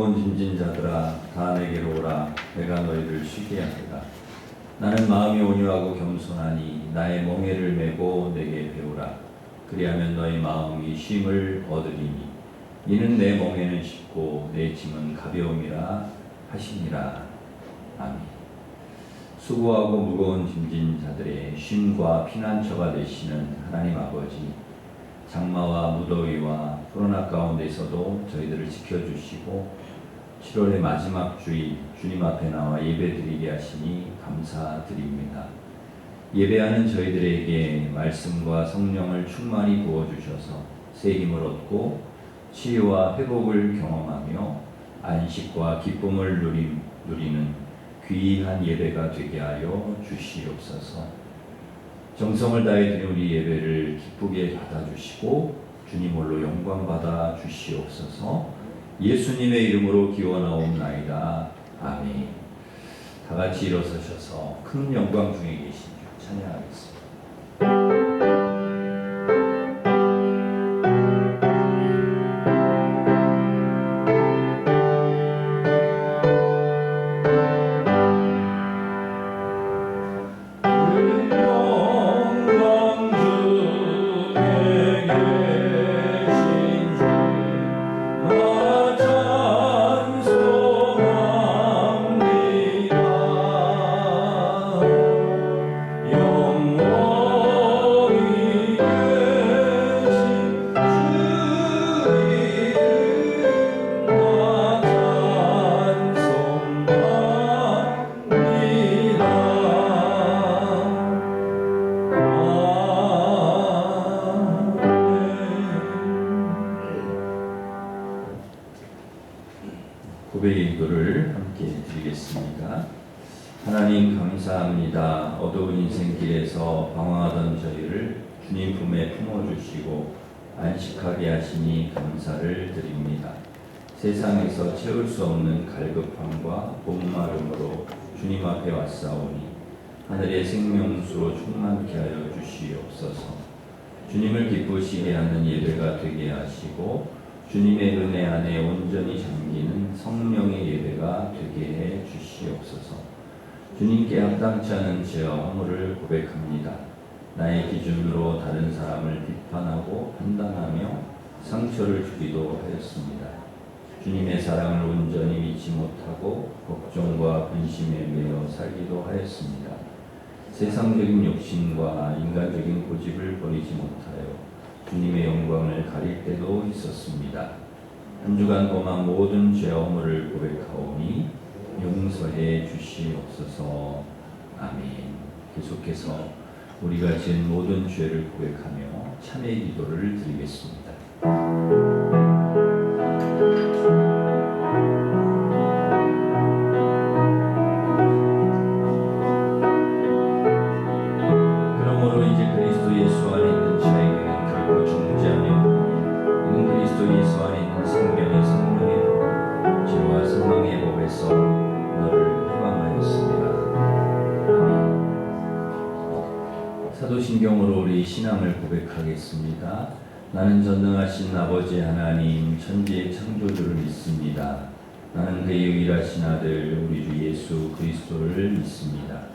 무거운 짐진 자들아 다 내게로 오라. 내가 너희를 쉬게 하리라. 나는 마음이 온유하고 겸손하니 나의 멍에를 메고 내게 배우라. 그리하면 너희 마음이 쉼을 얻으리니 이는 내 멍에는 쉽고 내 짐은 가벼움이라 하시니라. 아멘. 수고하고 무거운 짐진 자들의 쉼과 피난처가 되시는 하나님 아버지, 장마와 무더위와 코로나 가운데서도 저희들을 지켜주시고 7월의 마지막 주일 주님 앞에 나와 예배드리게 하시니 감사드립니다. 예배하는 저희들에게 말씀과 성령을 충만히 부어주셔서 새 힘을 얻고 치유와 회복을 경험하며 안식과 기쁨을 누리는 귀한 예배가 되게 하여 주시옵소서. 정성을 다해 드린 우리 예배를 기쁘게 받아주시고 주님 홀로 영광 받아 주시옵소서. 예수님의 이름으로 기원하옵나이다. 아멘. 다 같이 일어서셔서 큰 영광 중에 계신 주 찬양하겠습니다. 고백의 기도를 함께 드리겠습니다. 하나님 감사합니다. 어두운 인생길에서 방황하던 저희를 주님 품에 품어주시고 안식하게 하시니 감사를 드립니다. 세상에서 채울 수 없는 갈급함과 목마름으로 주님 앞에 왔사오니 하늘의 생명수로 충만케 하여 주시옵소서. 주님을 기쁘시게 하는 예배가 되게 하시고 주님의 은혜 안에 온전히 잠기는 성령의 예배가 되게 해 주시옵소서. 주님께 합당치 않은 죄와 허물을 고백합니다. 나의 기준으로 다른 사람을 비판하고 판단하며 상처를 주기도 하였습니다. 주님의 사랑을 온전히 믿지 못하고 걱정과 근심에 매여 살기도 하였습니다. 세상적인 욕심과 인간적인 고집을 버리지 못하여 주님의 영광을 가릴 때도 있었습니다. 한 주간 범한 모든 죄와 허물을 고백하오니 용서해 주시옵소서. 아멘. 계속해서 우리가 지은 모든 죄를 고백하며 참회 기도를 드리겠습니다. 그러므로 이제 그리스도 예수 안에 있는 자에게는 결코 중재함이 없나니 이는 그리스도 예수 안에 있는 생명의 성령의 법, 죄와 사망의 법에서 너를 해방하였습니다. 아멘. 사도신경으로 우리 신앙을 고백하겠습니다. 나는 전능하신 아버지 하나님 천지의 창조주를 믿습니다. 나는 그의 유일하신 아들 우리 주 예수 그리스도를 믿습니다.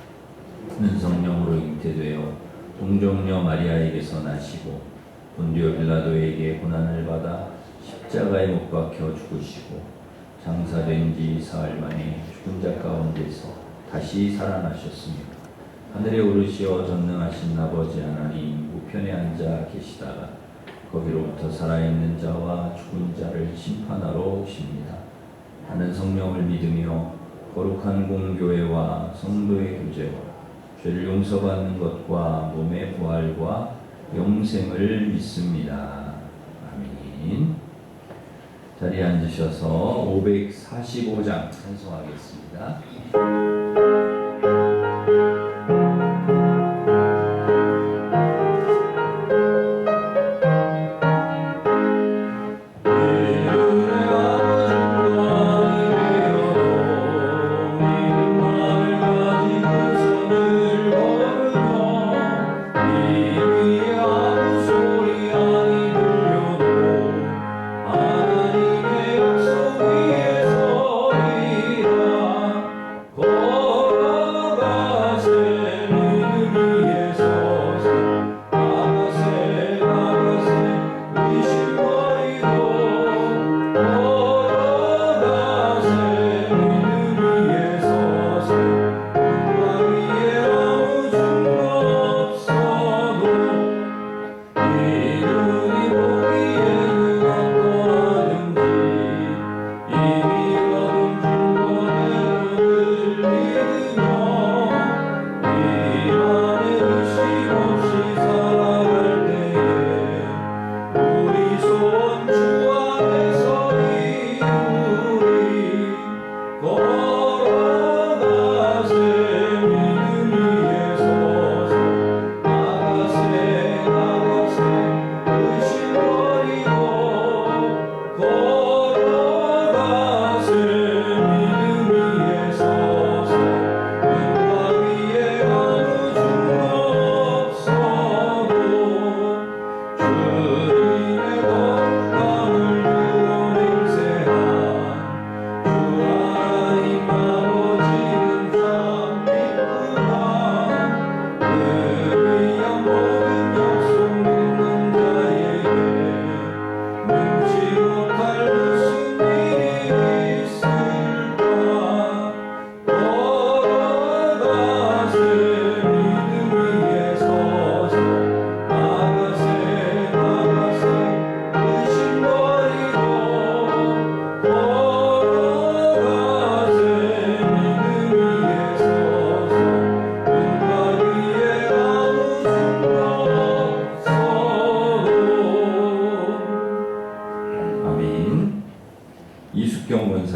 그는 성령으로 잉태되어 동정녀 마리아에게서 나시고 본디오 빌라도에게 고난을 받아 십자가에 못 박혀 죽으시고 장사된 지 사흘 만에 죽은 자 가운데서 다시 살아나셨으며 하늘에 오르시어 전능하신 아버지 하나님 우편에 앉아 계시다가 거기로부터 살아있는 자와 죽은 자를 심판하러 오십니다. 나는 성령을 믿으며 거룩한 공교회와 성도의 교제와 죄를 용서받는 것과 몸의 부활과 영생을 믿습니다. 아멘. 자리에 앉으셔서 545장 찬송하겠습니다. 하나님의 약속 위에서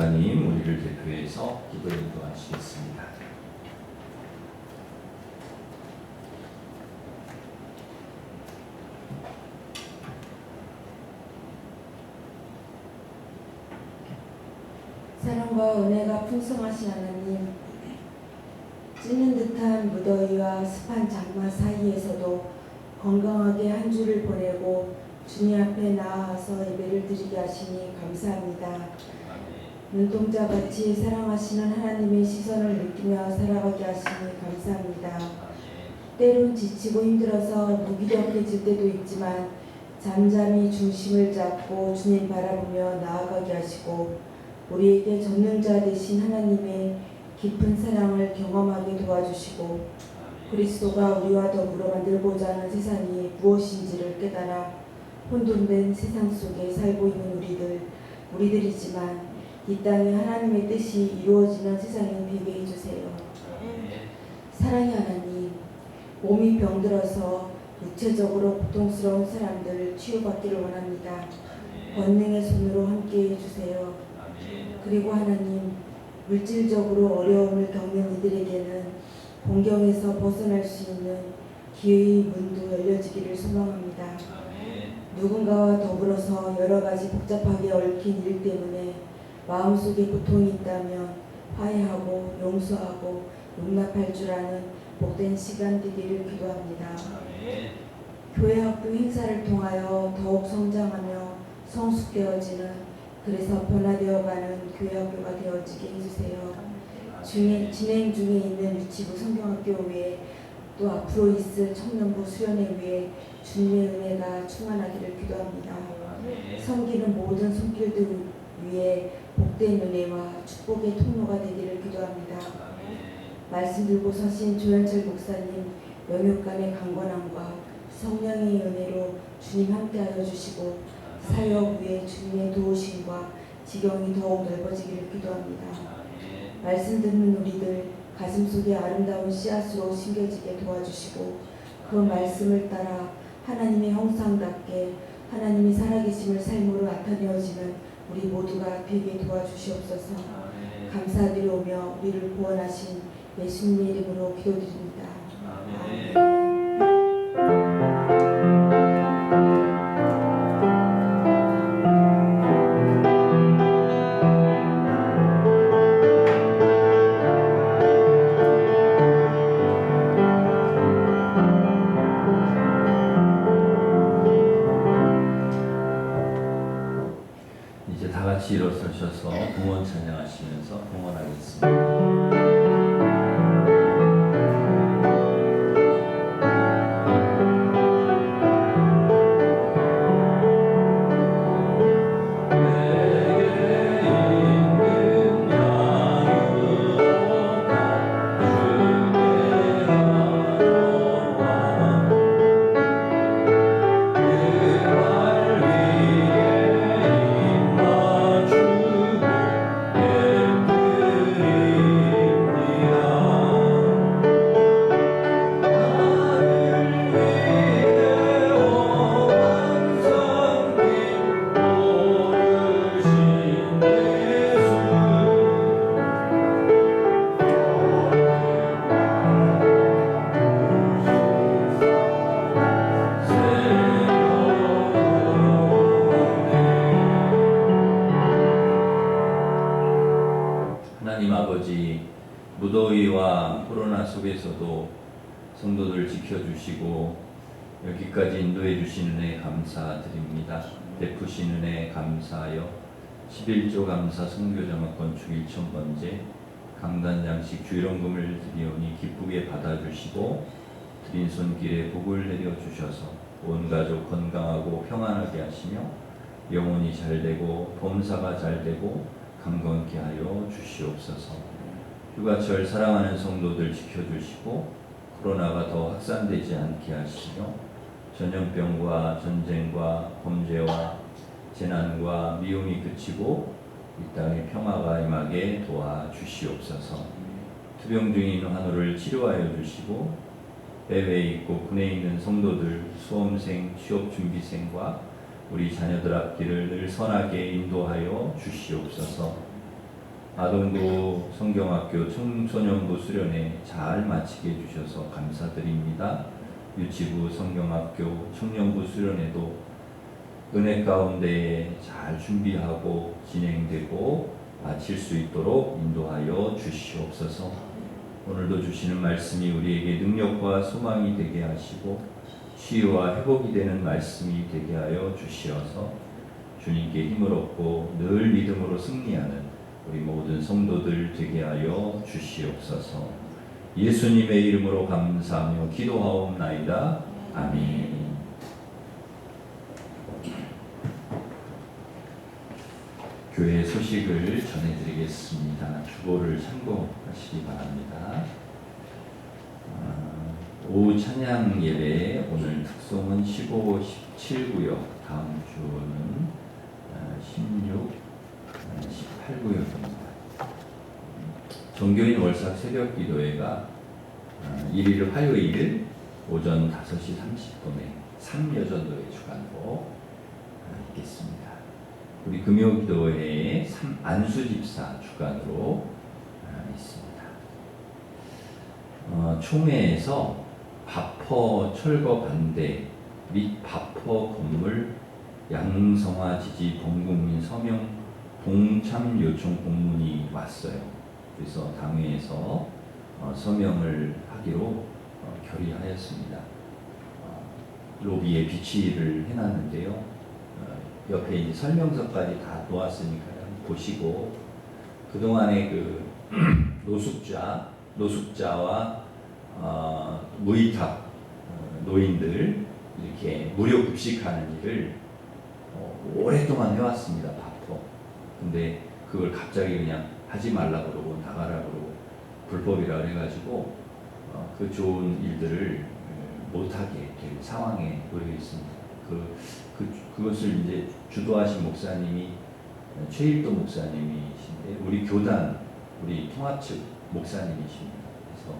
목사님 우리를 대표해서 기도 인도하시겠습니다. 사랑과 은혜가 풍성하신 하나님, 찌는 듯한 무더위와 습한 장마 사이에서도 건강하게 한 주를 보내고 주님 앞에 나아가서 예배를 드리게 하시니 감사합니다. 눈동자같이 사랑하시는 하나님의 시선을 느끼며 살아가게 하시니 감사합니다. 때론 지치고 힘들어서 무기력해질 때도 있지만 잠잠히 중심을 잡고 주님 바라보며 나아가게 하시고 우리에게 전능자 되신 하나님의 깊은 사랑을 경험하게 도와주시고 그리스도가 우리와 더불어 만들고자 하는 세상이 무엇인지를 깨달아 혼돈된 세상 속에 살고 있는 우리들이지만 이 땅에 하나님의 뜻이 이루어지는 세상에 되게 해주세요. 사랑의 하나님, 몸이 병들어서 육체적으로 고통스러운 사람들 치유받기를 원합니다. 권능의 손으로 함께 해주세요. 그리고 하나님, 물질적으로 어려움을 겪는 이들에게는 공경에서 벗어날 수 있는 기회의 문도 열려지기를 소망합니다. 누군가와 더불어서 여러 가지 복잡하게 얽힌 일 때문에 마음속에 고통이 있다면 화해하고 용서하고 용납할 줄 아는 복된 시간 되기를 기도합니다. 교회 학교 행사를 통하여 더욱 성장하며 성숙되어지는, 그래서 변화되어가는 교회 학교가 되어지게 해주세요. 진행 중에 있는 유치부 성경학교 외에 또 앞으로 있을 청년부 수련회 위에 주님의 은혜가 충만하기를 기도합니다. 섬기는 모든 손길들 위에 복된 은혜와 축복의 통로가 되기를 기도합니다. 말씀 들고 서신 조현철 목사님 영육간의 강건함과 성령의 은혜로 주님 함께하여 주시고 사역 위에 주님의 도우심과 지경이 더욱 넓어지기를 기도합니다. 말씀 듣는 우리들 가슴속에 아름다운 씨앗으로 심겨지게 도와주시고 그 말씀을 따라 하나님의 형상답게 하나님이 살아계심을 삶으로 나타내어지는 우리 모두가 되게 도와주시옵소서. 감사드리오며 우리를 구원하신 예수님의 이름으로 기도드립니다. 아멘. 이제 다 같이 일어서셔서 봉헌 찬양하시면서 봉헌하겠습니다. 하나님 아버지, 무더위와 코로나 속에서도 성도들 지켜주시고 여기까지 인도해 주신 은혜 감사드립니다. 베푸신 은혜 감사하여 11조 감사 선교자막 건축 1,000번째 강단장식 주일원금을 드리오니 기쁘게 받아주시고 드린 손길에 복을 내려주셔서 온 가족 건강하고 평안하게 하시며 영혼이 잘되고 범사가 잘되고 강건케 하여 주시옵소서. 휴가철 사랑하는 성도들 지켜주시고 코로나가 더 확산되지 않게 하시며 전염병과 전쟁과 범죄와 재난과 미움이 그치고 이 땅에 평화가 임하게 도와주시옵소서. 투병 중인 환우를 치료하여 주시고 해외에 있고 군에 있는 성도들 수험생, 취업준비생과 우리 자녀들 앞길을 늘 선하게 인도하여 주시옵소서. 아동부 성경학교 청소년부 수련회 잘 마치게 해주셔서 감사드립니다. 유치부 성경학교 청년부 수련회도 은혜 가운데 잘 준비하고 진행되고 마칠 수 있도록 인도하여 주시옵소서. 오늘도 주시는 말씀이 우리에게 능력과 소망이 되게 하시고 치유와 회복이 되는 말씀이 되게 하여 주시어서 주님께 힘을 얻고 늘 믿음으로 승리하는 우리 모든 성도들 되게 하여 주시옵소서. 예수님의 이름으로 감사하며 기도하옵나이다. 아멘. 교회 소식을 전해드리겠습니다. 주보를 참고하시기 바랍니다. 오후 찬양 예배 오늘 특송은 15, 17구역, 다음 주는 16, 18구역입니다. 정교인 월삭 새벽 기도회가 1일 화요일 오전 5시 30분에 삼여전도회 주간으로 있겠습니다. 우리 금요기도회에 안수집사 주간으로 있습니다. 총회에서 바퍼 철거 반대 및 바퍼 건물 양성화 지지 범국민 서명 동참 요청 공문이 왔어요. 그래서 당회에서 서명을 하기로 결의하였습니다. 로비에 비치를 해놨는데요. 옆에 이제 설명서까지 다 놓았으니까요. 보시고 그동안의 그 노숙자와 무위탁 노인들 이렇게 무료 급식하는 일을 오랫동안 해왔습니다. 바빠. 근데 그걸 갑자기 그냥 하지 말라 그러고 나가라 그러고 불법이라 그래가지고 그 좋은 일들을 못하게 될 상황에 놓여 있습니다. 그것을 이제 주도하신 목사님이 최일도 목사님이신데 우리 교단 우리 통합 측 목사님이십니다. 그래서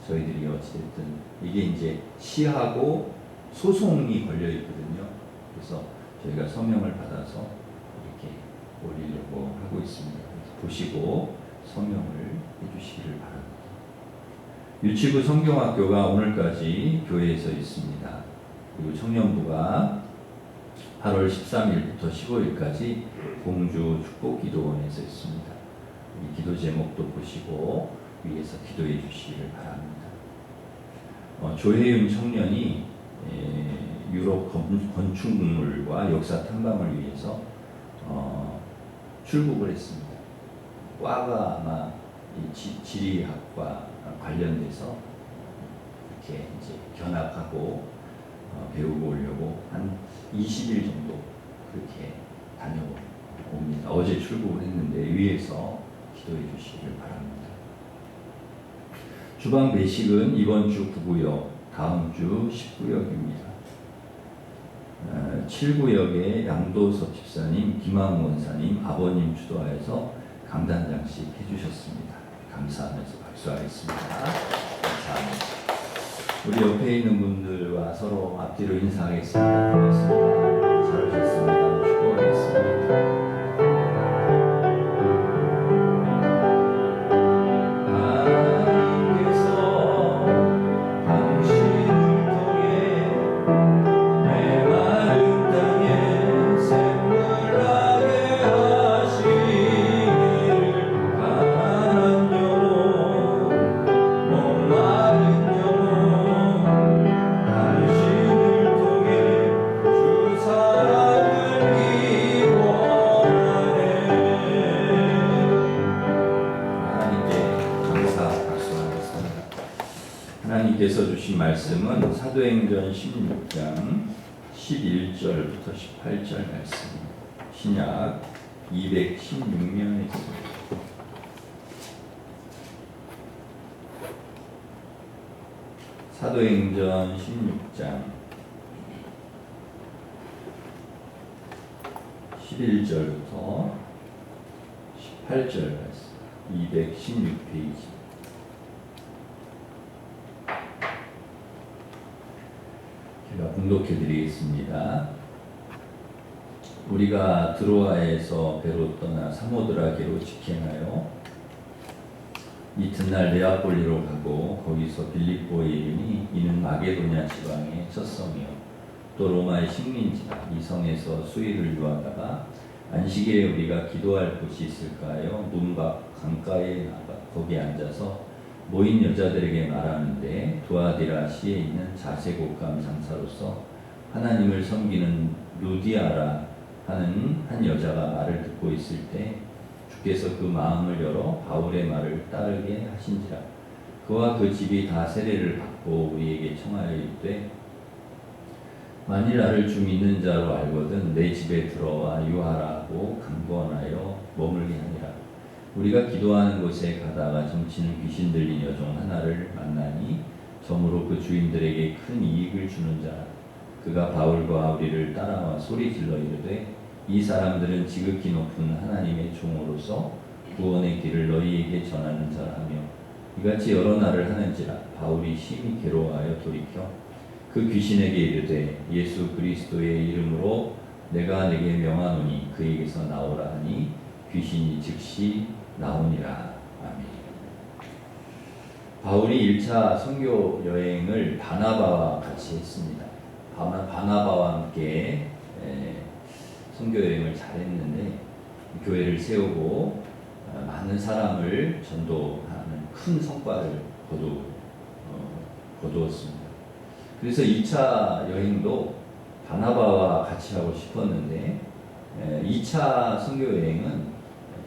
저희들이 어찌됐든 이게 이제 시하고 소송이 걸려 있거든요. 그래서 저희가 서명을 받아서 이렇게 올리려고 하고 있습니다. 그래서 보시고 서명을 해주시기를 바랍니다. 유치부 성경학교가 오늘까지 교회에서 있습니다. 그리고 청년부가 8월 13일부터 15일까지 공주 축복기도원에서 있습니다. 이 기도 제목도 보시고 위에서 기도해 주시기를 바랍니다. 조혜윤 청년이 유럽 건축물과 역사 탐방을 위해서 출국을 했습니다. 과가 아마 지리학과 관련돼서 이렇게 이제 견학하고 배우고 오려고 한 20일 정도 그렇게 다녀옵니다. 어제 출국을 했는데 위에서 기도해 주시기를 바랍니다. 주방 배식은 이번 주 9구역, 다음 주 10구역입니다. 7구역에 양도섭 집사님, 김항우 원사님, 아버님 주도하여서 강단장식 해주셨습니다. 감사하면서 박수하겠습니다. 감사합니다. 우리 옆에 있는 분들과 서로 앞뒤로 인사하겠습니다. 반갑습니다. 잘 오셨습니다. 축복하겠습니다. 하나님께서 주신 말씀은 사도행전 16장 11절부터 18절 말씀, 신약 216면에 있습니다. 사도행전 16장 11절부터 18절 말씀, 216페이지. 제가 봉독해 드리겠습니다. 우리가 드로아에서 배로 떠나 사모드라게로 직행하여 훗날 네아폴리로 가고 거기서 빌립보에 이르니 이는 마게도냐 지방의 첫 성이요 또 로마의 식민지라. 이 성에서 수일을 유하다가 안식일에 우리가 기도할 곳이 있을까 하여 문밖 강가에 나가 거기 앉아서 모인 여자들에게 말하는데 두아디라 시에 있는 자색옷감 장사로서 하나님을 섬기는 루디아라 하는 한 여자가 말을 듣고 있을 때 주께서 그 마음을 열어 바울의 말을 따르게 하신지라. 그와 그 집이 다 세례를 받고 우리에게 청하여 이르되 만일 나를 주 믿는 자로 알거든 내 집에 들어와 유하라고 강권하여 머물게 하니라. 우리가 기도하는 곳에 가다가 점치는 귀신 들린 여종 하나를 만나니 점으로 그 주인들에게 큰 이익을 주는 자라. 그가 바울과 우리를 따라와 소리질러 이르되 이 사람들은 지극히 높은 하나님의 종으로서 구원의 길을 너희에게 전하는 자라며 이같이 여러 날을 하는지라. 바울이 심히 괴로워하여 돌이켜 그 귀신에게 이르되 예수 그리스도의 이름으로 내가 내게 명하노니 그에게서 나오라 하니 귀신이 즉시 나오니라. 아멘. 바울이 1차 선교 여행을 바나바와 같이 했습니다. 바나바와 함께 선교 여행을 잘했는데 교회를 세우고 많은 사람을 전도하는 큰 성과를 거두었습니다. 그래서 2차 여행도 바나바와 같이 하고 싶었는데 2차 선교 여행은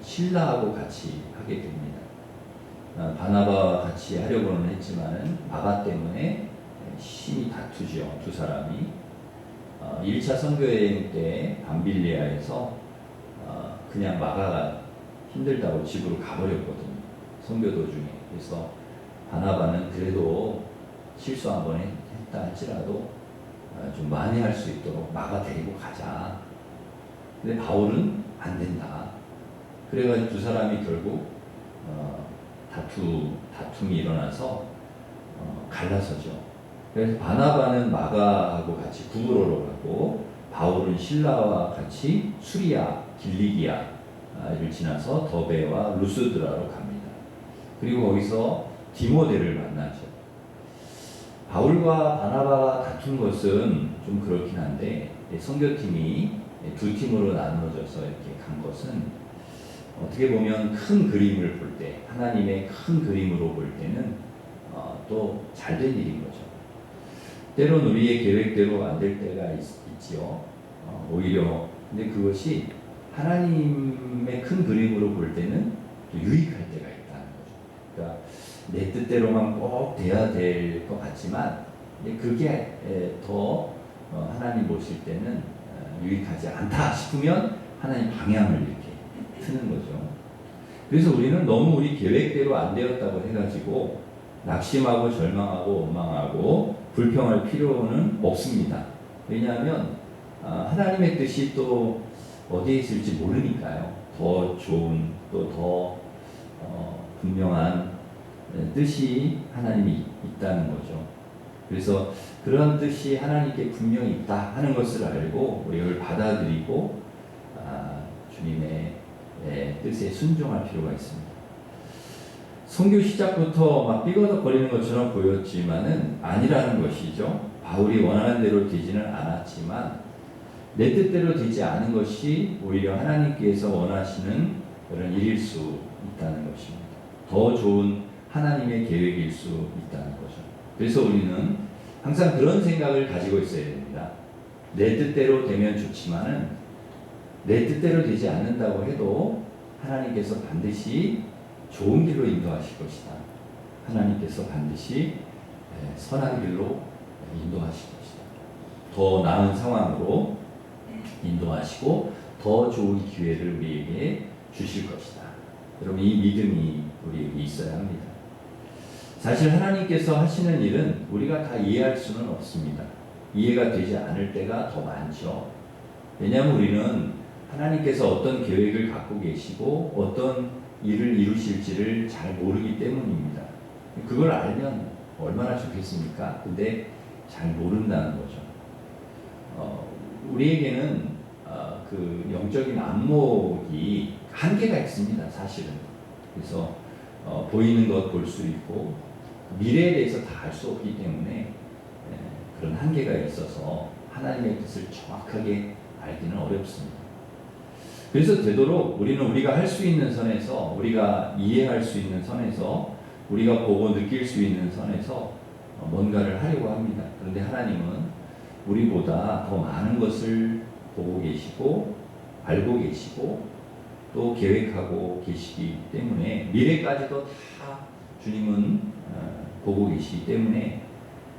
실라하고 같이 하게 됩니다. 바나바와 같이 하려고는 했지만은 마가 때문에 심히 다투죠. 두 사람이. 1차 선교여행 때 밤빌리아에서 그냥 마가가 힘들다고 집으로 가버렸거든요. 선교 도중에. 그래서 바나바는 그래도 실수 한 번 했다 할지라도 좀 만회할 수 있도록 마가 데리고 가자. 근데 바울은 안 된다. 그래가지고 두 사람이 결국 다툼이 일어나서 갈라서죠. 그래서 바나바는 마가하고 같이 구브로로 가고 바울은 실라와 같이 수리아, 길리기아를 지나서 더베와 루스드라로 갑니다. 그리고 거기서 디모데를 만나죠. 바울과 바나바가 다툰 것은 좀 그렇긴 한데 선교팀이 두 팀으로 나누어져서 이렇게 간 것은 어떻게 보면 큰 그림을 볼 때, 하나님의 큰 그림으로 볼 때는 또 잘된 일인 거죠. 때론 우리의 계획대로 안 될 때가 있지요. 오히려 근데 그것이 하나님의 큰 그림으로 볼 때는 또 유익할 때가 있다는 거죠. 그러니까 내 뜻대로만 꼭 돼야 될 것 같지만 그게 더 하나님 보실 때는 유익하지 않다 싶으면 하나님 방향을 이렇게 트는 거죠. 그래서 우리는 너무 우리 계획대로 안 되었다고 해가지고 낙심하고 절망하고 원망하고 불평할 필요는 없습니다. 왜냐하면 하나님의 뜻이 또 어디에 있을지 모르니까요. 더 좋은 또 더 분명한 뜻이 하나님이 있다는 거죠. 그래서 그런 뜻이 하나님께 분명히 있다 하는 것을 알고 우리를 받아들이고 주님의 뜻에 순종할 필요가 있습니다. 선교 시작부터 막 삐거덕거리는 것처럼 보였지만은 아니라는 것이죠. 바울이 원하는 대로 되지는 않았지만 내 뜻대로 되지 않은 것이 오히려 하나님께서 원하시는 그런 일일 수 있다는 것입니다. 더 좋은 하나님의 계획일 수 있다는 거죠. 그래서 우리는 항상 그런 생각을 가지고 있어야 됩니다. 내 뜻대로 되면 좋지만은 내 뜻대로 되지 않는다고 해도 하나님께서 반드시 좋은 길로 인도하실 것이다. 하나님께서 반드시 선한 길로 인도하실 것이다. 더 나은 상황으로 인도하시고 더 좋은 기회를 우리에게 주실 것이다. 여러분 이 믿음이 우리에게 있어야 합니다. 사실 하나님께서 하시는 일은 우리가 다 이해할 수는 없습니다. 이해가 되지 않을 때가 더 많죠. 왜냐하면 우리는 하나님께서 어떤 계획을 갖고 계시고 어떤 일을 이루실지를 잘 모르기 때문입니다. 그걸 알면 얼마나 좋겠습니까? 근데 잘 모른다는 거죠. 우리에게는 그 영적인 안목이 한계가 있습니다. 사실은. 그래서 보이는 것 볼 수 있고 미래에 대해서 다 알 수 없기 때문에 그런 한계가 있어서 하나님의 뜻을 정확하게 알기는 어렵습니다. 그래서 되도록 우리는 우리가 할 수 있는 선에서, 우리가 이해할 수 있는 선에서, 우리가 보고 느낄 수 있는 선에서 뭔가를 하려고 합니다. 그런데 하나님은 우리보다 더 많은 것을 보고 계시고 알고 계시고 또 계획하고 계시기 때문에 미래까지도 다 주님은 보고 계시기 때문에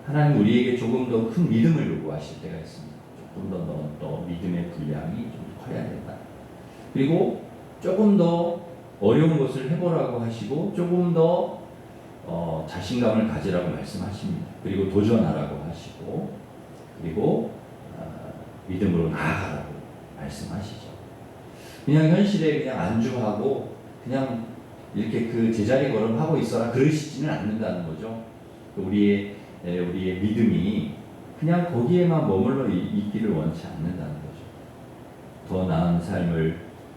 하나님 우리에게 조금 더 큰 믿음을 요구하실 때가 있습니다. 조금 더 믿음의 분량이 좀 커야 된다. 그리고 조금 더 어려운 것을 해보라고 하시고 조금 더 자신감을 가지라고 말씀하십니다. 그리고 도전하라고 하시고 그리고 믿음으로 나아가라고 말씀하시죠. 그냥 현실에 그냥 안주하고 그냥 이렇게 그 제자리 걸음하고 있어라 그러시지는 않는다는 거죠. 우리의 믿음이 그냥 거기에만 머물러 있기를 원치 않는다는 거죠. 더 나은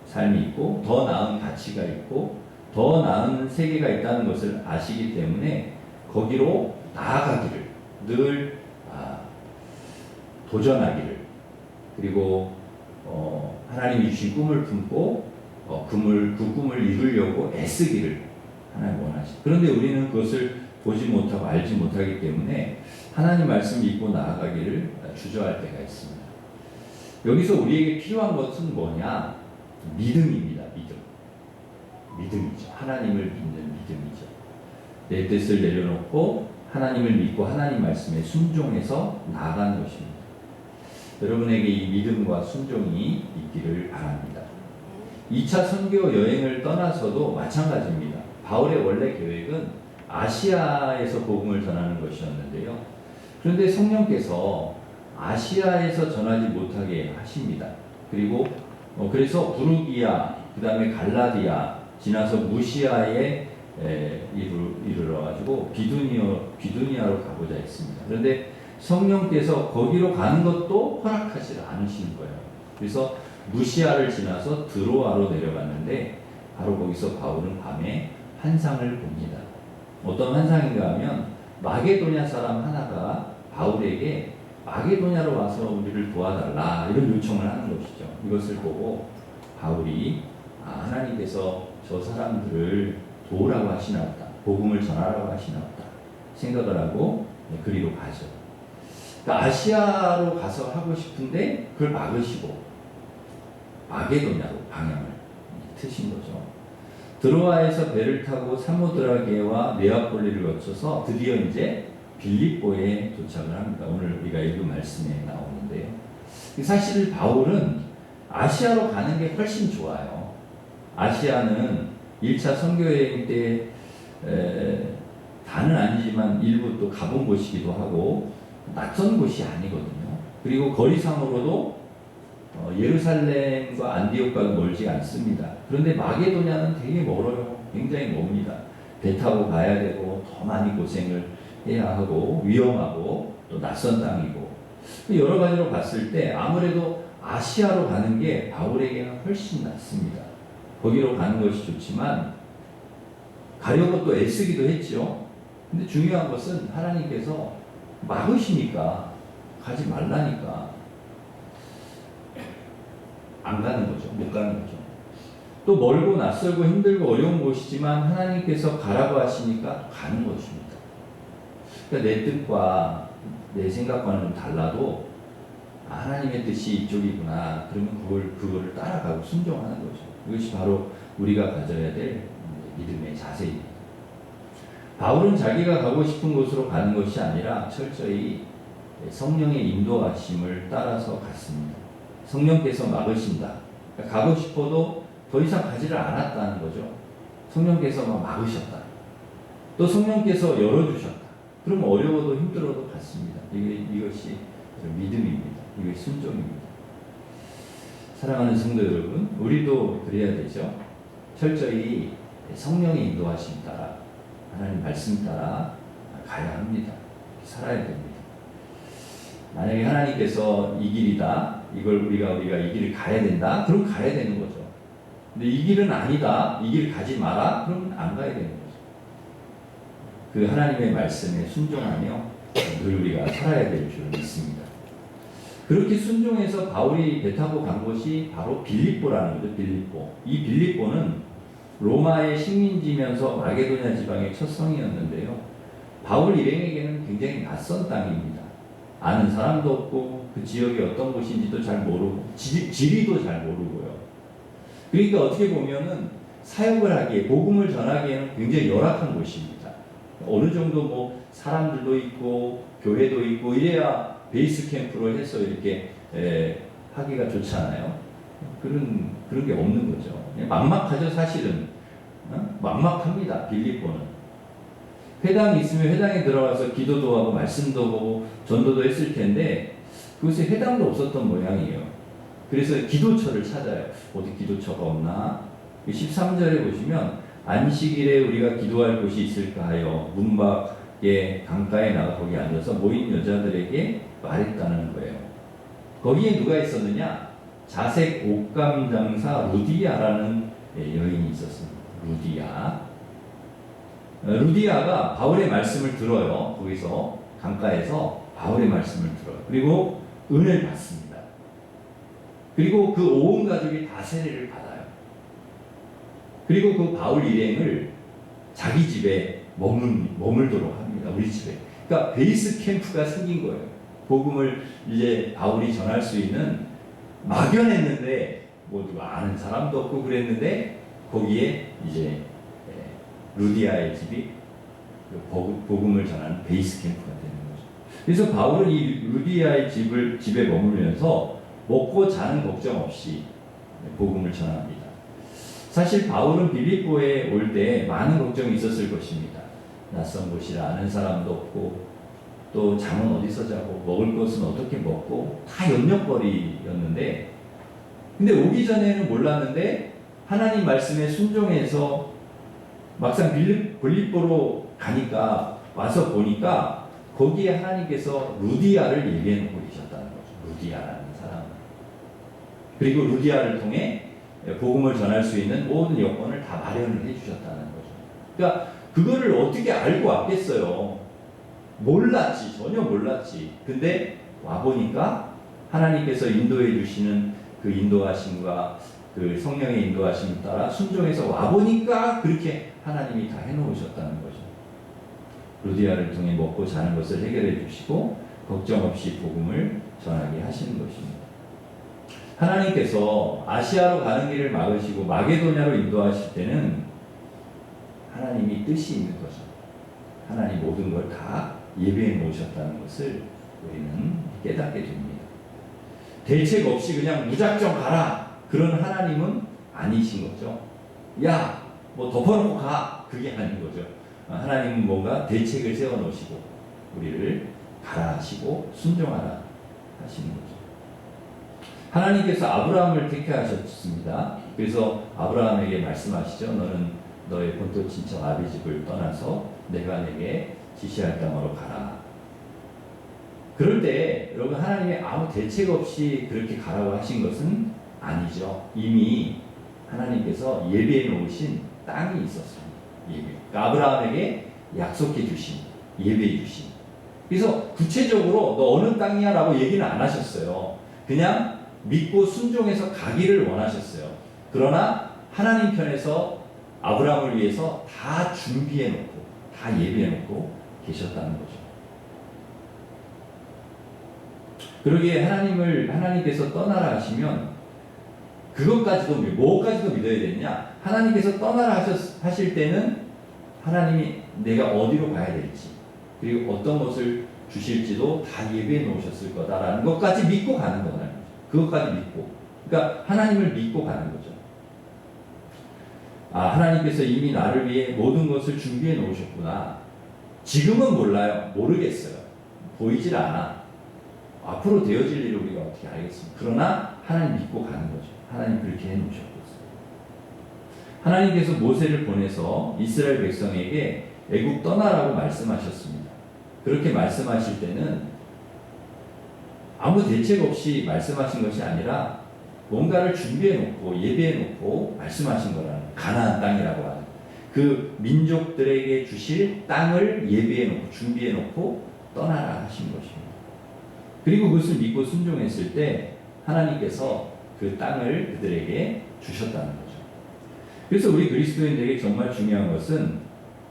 삶이 있고 더 나은 가치가 있고 더 나은 세계가 있다는 것을 아시기 때문에 거기로 나아가기를 늘 도전하기를 그리고 하나님이 주신 꿈을 품고 그 꿈을 이루려고 애쓰기를 하나님 원하시죠. 그런데 우리는 그것을 보지 못하고 알지 못하기 때문에 하나님 말씀 믿고 나아가기를 주저할 때가 있습니다. 여기서 우리에게 필요한 것은 뭐냐? 믿음입니다. 믿음이죠. 하나님을 믿는 믿음이죠. 내 뜻을 내려놓고 하나님을 믿고 하나님 말씀에 순종해서 나아가는 것입니다. 여러분에게 이 믿음과 순종이 있기를 바랍니다. 2차 선교 여행을 떠나서도 마찬가지입니다. 바울의 원래 계획은 아시아에서 복음을 전하는 것이었는데요. 그런데 성령께서 아시아에서 전하지 못하게 하십니다. 그리고 그래서 부르기아, 그 다음에 갈라디아, 지나서 무시아에 이르러가지고 비두니아로 가고자 했습니다. 그런데 성령께서 거기로 가는 것도 허락하지 않으시는 거예요. 그래서 무시아를 지나서 드로아로 내려갔는데 바로 거기서 바울은 밤에 환상을 봅니다. 어떤 환상인가 하면 마게도냐 사람 하나가 바울에게 마게도냐로 와서 우리를 도와달라 이런 요청을 하는 것이죠. 이것을 보고 바울이 하나님께서 저 사람들을 도우라고 하시나 보다, 복음을 전하라고 하시나 보다 생각을 하고 그리로 가죠. 그러니까 아시아로 가서 하고 싶은데 그걸 막으시고 마게도냐로 방향을 트신 거죠. 드로아에서 배를 타고 사모드라게와 네아폴리를 거쳐서 드디어 이제 빌립보에 도착을 합니다. 오늘 우리가 읽은 말씀에 나오는데요. 사실 바울은 아시아로 가는 게 훨씬 좋아요. 아시아는 1차 선교여행 때 다는 아니지만 일부 또 가본 곳이기도 하고 낯선 곳이 아니거든요. 그리고 거리상으로도 예루살렘과 안디옥과 멀지 않습니다. 그런데 마게도냐는 되게 멀어요. 굉장히 멉니다. 배 타고 가야 되고 더 많이 고생을 해야 하고 위험하고 또 낯선 땅이고 여러 가지로 봤을 때 아무래도 아시아로 가는 게 바울에게는 훨씬 낫습니다. 거기로 가는 것이 좋지만 가려고 또 애쓰기도 했죠. 근데 중요한 것은 하나님께서 막으시니까 가지 말라니까 안 가는 거죠. 못 가는 거죠. 또 멀고 낯설고 힘들고 어려운 곳이지만 하나님께서 가라고 하시니까 가는 것입니다. 그러니까 내 뜻과 내 생각과는 좀 달라도 하나님의 뜻이 이쪽이구나. 그러면 그거를 따라가고 순종하는 거죠. 이것이 바로 우리가 가져야 될 믿음의 자세입니다. 바울은 자기가 가고 싶은 곳으로 가는 것이 아니라 철저히 성령의 인도하심을 따라서 갔습니다. 성령께서 막으신다. 그러니까 가고 싶어도 더 이상 가지를 않았다는 거죠. 성령께서 막으셨다. 또 성령께서 열어주셨다. 그럼 어려워도 힘들어도 갔습니다. 이것이 믿음입니다. 이것이 순종입니다. 사랑하는 성도 여러분, 우리도 그래야 되죠. 철저히 성령의 인도하심 따라 하나님 말씀 따라 가야 합니다. 살아야 됩니다. 만약에 하나님께서 이 길이다, 이걸 우리가 이 길을 가야 된다, 그럼 가야 되는 거죠. 근데 이 길은 아니다, 이 길 가지 마라, 그러면 안 가야 되는 거죠. 그 하나님의 말씀에 순종하며 늘 우리가 살아야 될 줄 믿습니다. 그렇게 순종해서 바울이 배 타고 간 곳이 바로 빌립보라는 거죠. 빌립보. 이 빌립보는 로마의 식민지면서 마게도냐 지방의 첫 성이었는데요. 바울 일행에게는 굉장히 낯선 땅입니다. 아는 사람도 없고 그 지역이 어떤 곳인지도 잘 모르고 지리도 잘 모르고요. 그러니까 어떻게 보면은 사역을 하기에, 복음을 전하기에는 굉장히 열악한 곳입니다. 어느 정도 뭐 사람들도 있고 교회도 있고 이래야 베이스 캠프로 해서 이렇게 하기가 좋잖아요. 그런 게 없는 거죠. 막막하죠, 사실은. 막막합니다, 빌립보는. 회당이 있으면 회당에 들어가서 기도도 하고 말씀도 보고 전도도 했을 텐데 그곳에 회당도 없었던 모양이에요. 그래서 기도처를 찾아요. 어디 기도처가 없나? 13절에 보시면 안식일에 우리가 기도할 곳이 있을까 하여 문 밖에 강가에 나가 거기 앉아서 모인 여자들에게 말했다는 거예요. 거기에 누가 있었느냐? 자색 옷감 장사 루디아라는 여인이 있었습니다. 루디아가 바울의 말씀을 들어요. 거기서 강가에서 바울의 말씀을 들어요. 그리고 은혜를 받습니다. 그리고 그 온 가족이 다 세례를 받아요. 그리고 그 바울 일행을 자기 집에 머물도록 합니다. 우리 집에. 그러니까 베이스 캠프가 생긴 거예요. 복음을 이제 바울이 전할 수 있는, 막연했는데 뭐 누가 아는 사람도 없고 그랬는데 거기에 이제 루디아의 집이 복음을 전하는 베이스 캠프가 되는 거죠. 그래서 바울은 이 루디아의 집에 머물면서 먹고 자는 걱정 없이 복음을 전합니다. 사실 바울은 빌립보에 올 때 많은 걱정이 있었을 것입니다. 낯선 곳이라 아는 사람도 없고 또 잠은 어디서 자고 먹을 것은 어떻게 먹고 다 염려거리였는데, 근데 오기 전에는 몰랐는데 하나님 말씀에 순종해서 막상 빌립보로 가니까, 와서 보니까 거기에 하나님께서 루디아를 예비해 놓고 계셨다는 거죠. 루디아라는 사람. 그리고 루디아를 통해 복음을 전할 수 있는 모든 여건을 다 마련을 해 주셨다는 거죠. 그러니까 그거를 어떻게 알고 왔겠어요? 몰랐지. 전혀 몰랐지. 근데 와보니까 하나님께서 인도해 주시는 그 인도하심과 그 성령의 인도하심을 따라 순종해서 와보니까 그렇게 하나님이 다 해놓으셨다는 거죠. 루디아를 통해 먹고 자는 것을 해결해 주시고 걱정 없이 복음을 전하게 하시는 것입니다. 하나님께서 아시아로 가는 길을 막으시고 마게도냐로 인도하실 때는 하나님이 뜻이 있는 거죠. 하나님 모든 걸 다 예비해 놓으셨다는 것을 우리는 깨닫게 됩니다. 대책 없이 그냥 무작정 가라, 그런 하나님은 아니신 거죠. 야, 뭐 덮어놓고 가, 그게 아닌 거죠. 하나님은 뭔가 대책을 세워 놓으시고 우리를 가라 하시고 순종하라 하시는 거죠. 하나님께서 아브라함을 택하셨습니다. 그래서 아브라함에게 말씀하시죠. 너는 너의 본토 친척 아비 집을 떠나서 내가 내게 지시할 땅으로 가라. 그럴 때 여러분, 하나님이 아무 대책 없이 그렇게 가라고 하신 것은 아니죠. 이미 하나님께서 예비해 놓으신 땅이 있었습니다. 그러니까 아브라함에게 약속해 주신, 예배해 주신. 그래서 구체적으로 너 어느 땅이야 라고 얘기는 안 하셨어요. 그냥 믿고 순종해서 가기를 원하셨어요. 그러나 하나님 편에서 아브라함을 위해서 다 준비해 놓고 다 예비해 놓고 계셨다는 거죠. 그러기에 하나님께서 떠나라 하시면 그것까지도, 뭐까지도 믿어야 되느냐? 하나님께서 떠나라 하실 때는 하나님이 내가 어디로 가야 될지, 그리고 어떤 것을 주실지도 다 예비해 놓으셨을 거다라는 것까지 믿고 가는 거라는 거죠. 그것까지 믿고. 그러니까 하나님을 믿고 가는 거죠. 하나님께서 이미 나를 위해 모든 것을 준비해 놓으셨구나. 지금은 몰라요. 모르겠어요. 보이질 않아. 앞으로 되어질 일을 우리가 어떻게 알겠습니까? 그러나 하나님 믿고 가는 거죠. 하나님 그렇게 해놓으셨고, 하나님께서 모세를 보내서 이스라엘 백성에게 애국 떠나라고 말씀하셨습니다. 그렇게 말씀하실 때는 아무 대책 없이 말씀하신 것이 아니라 뭔가를 준비해 놓고 예비해 놓고 말씀하신 거라는, 가나안 땅이라고 하는. 그 민족들에게 주실 땅을 예비해 놓고 준비해 놓고 떠나라 하신 것입니다. 그리고 그것을 믿고 순종했을 때 하나님께서 그 땅을 그들에게 주셨다는 거죠. 그래서 우리 그리스도인들에게 정말 중요한 것은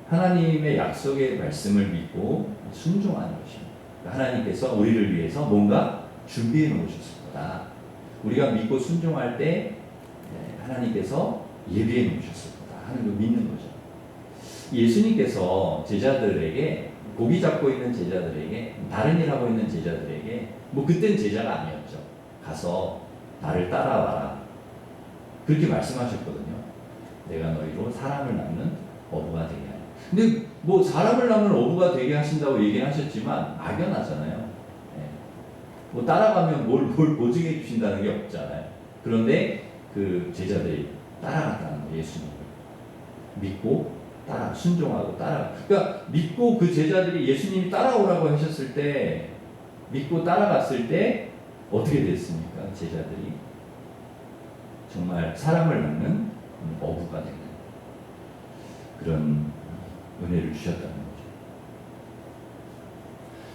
하나님의 약속의 말씀을 믿고 순종하는 것입니다. 하나님께서 우리를 위해서 뭔가 준비해 놓으셨을 거다. 우리가 믿고 순종할 때 하나님께서 예비해 놓으셨을 거다 하는 걸 믿는 거죠. 예수님께서 제자들에게 고기 잡고 있는 제자들에게 다른 일 하고 있는 제자들에게 뭐 그땐 제자가 아니었죠. 가서 나를 따라와라 그렇게 말씀하셨거든요. 내가 너희로 사람을 낳는 어부가 되게 하라. 근데 뭐 사람을 낳는 어부가 되게 하신다고 얘기하셨지만 막연하잖아요. 네. 뭐 따라가면 뭘 보증해 주신다는 게 없잖아요. 그런데 그 제자들이 따라갔다는 거예요. 예수님을 믿고 순종하고 따라가. 그러니까 믿고 그 제자들이 예수님이 따라오라고 하셨을 때 믿고 따라갔을 때 어떻게 됐습니까? 제자들이 정말 사람을 낳는 어부가 되는 그런 은혜를 주셨다는 거죠.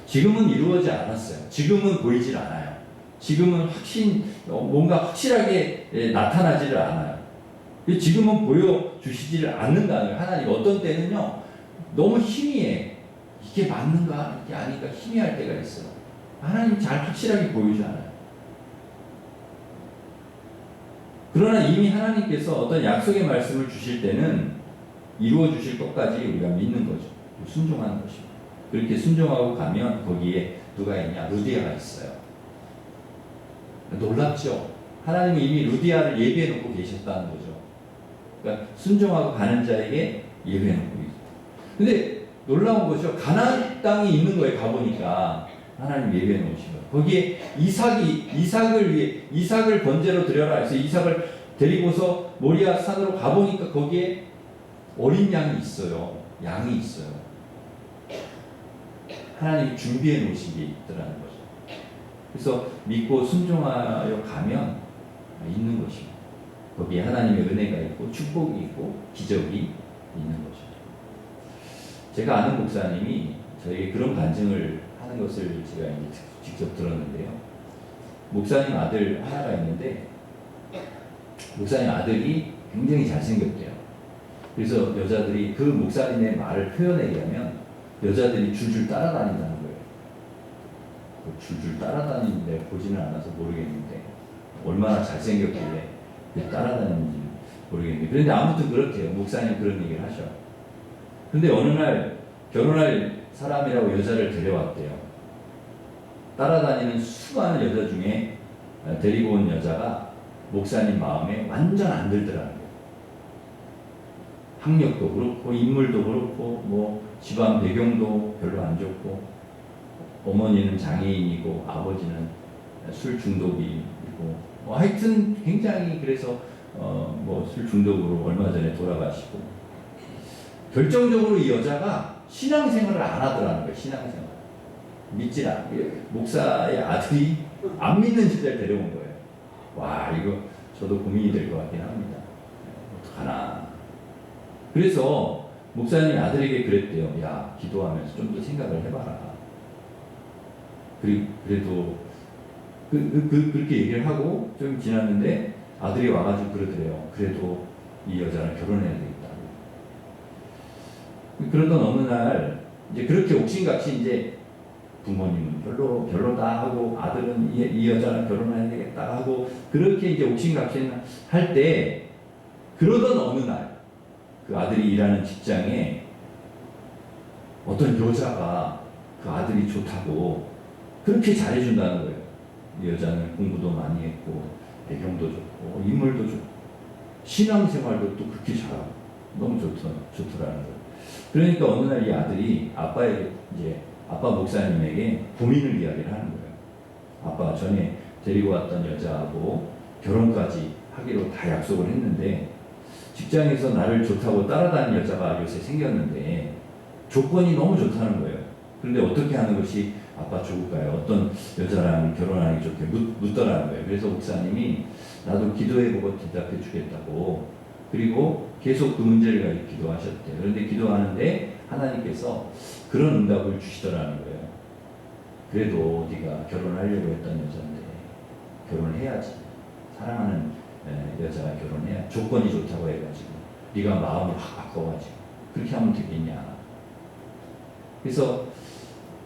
지금은 이루어지지 않았어요. 지금은 보이질 않아요. 지금은 뭔가 확실하게 나타나지를 않아요. 지금은 보여주시지를 않는다는 거예요. 하나님 어떤 때는요 너무 희미해. 이게 맞는가 이게 아닌가 희미할 때가 있어요. 하나님 잘 확실하게 보이지 않아요. 그러나 이미 하나님께서 어떤 약속의 말씀을 주실 때는 이루어 주실 것까지 우리가 믿는 거죠. 순종하는 것입니다. 그렇게 순종하고 가면 거기에 누가 있냐? 루디아가 있어요. 놀랍죠? 하나님은 이미 루디아를 예비해 놓고 계셨다는 거죠. 그러니까 순종하고 가는 자에게 예배해 놓고 있다. 근데 놀라운 것이죠. 가나안 땅이 있는 거에 가보니까 하나님 예배해 놓으신 거예요. 거기에 이삭을 번제로 드려라 해서 이삭을 데리고서 모리아 산으로 가보니까 거기에 어린 양이 있어요. 양이 있어요. 하나님이 준비해 놓으신 게 있더라는 거죠. 그래서 믿고 순종하여 가면 있는 것입니다. 거기에 하나님의 은혜가 있고 축복이 있고 기적이 있는 거죠. 제가 아는 목사님이 저에게 그런 간증을 하는 것을 제가 이제 직접 들었는데요. 목사님 아들 하나가 있는데 목사님 아들이 굉장히 잘생겼대요. 그래서 여자들이 그 목사님의 말을 표현하게 하면 여자들이 줄줄 따라다닌다는 거예요. 줄줄 따라다니는데 보지는 않아서 모르겠는데 얼마나 잘생겼길래 따라다니는지 모르겠는데 그런데 아무튼 그렇대요. 목사님 그런 얘기를 하셔. 근데 어느 날 결혼할 사람이라고 여자를 데려왔대요. 따라다니는 수많은 여자 중에 데리고 온 여자가 목사님 마음에 완전 안 들더라는 거예요. 학력도 그렇고 인물도 그렇고 뭐 집안 배경도 별로 안 좋고 어머니는 장애인이고 아버지는 술 중독이고 뭐 하여튼 굉장히 그래서 뭐 술 중독으로 얼마 전에 돌아가시고 결정적으로 이 여자가 신앙생활을 안 하더라는 거예요. 신앙생활 믿질 않고 목사의 아들이 안 믿는 제자를 데려온 거예요. 와 이거 저도 고민이 될 것 같긴 합니다. 어떡하나. 그래서 목사님이 아들에게 그랬대요. 야 기도하면서 좀 더 생각을 해봐라. 그래도 그렇게 얘기를 하고 좀 지났는데 아들이 와가지고 그러더래요. 그래도 이 여자랑 결혼해야 되겠다고. 그러던 어느 날 이제 그렇게 옥신각신 이제 부모님은 별로다 하고 아들은 이 여자랑 결혼해야 되겠다 하고 그렇게 이제 옥신각신 할 때 그러던 어느 날 그 아들이 일하는 직장에 어떤 여자가 그 아들이 좋다고 그렇게 잘해준다는 거예요. 이 여자는 공부도 많이 했고 배경도 좋고 인물도 좋고 신앙생활도 또 그렇게 잘하고 너무 좋더라는 거예요. 그러니까 어느 날 이 아들이 아빠 목사님에게 고민을 이야기를 하는 거예요. 아빠 전에 데리고 왔던 여자하고 결혼까지 하기로 다 약속을 했는데 직장에서 나를 좋다고 따라다니는 여자가 요새 생겼는데 조건이 너무 좋다는 거예요. 그런데 어떻게 하는 것이 아빠 좋을까요? 어떤 여자랑 결혼하기 좋게 묻더라는 거예요. 그래서 목사님이 나도 기도해보고 대답해 주겠다고 그리고 계속 그 문제를 가지고 기도하셨대요. 그런데 기도하는데 하나님께서 그런 응답을 주시더라는 거예요. 그래도 네가 결혼하려고 했던 여자인데 결혼을 해야지. 사랑하는 여자가 결혼해야 조건이 좋다고 해가지고 네가 마음을 확 바꿔가지고 그렇게 하면 되겠냐. 그래서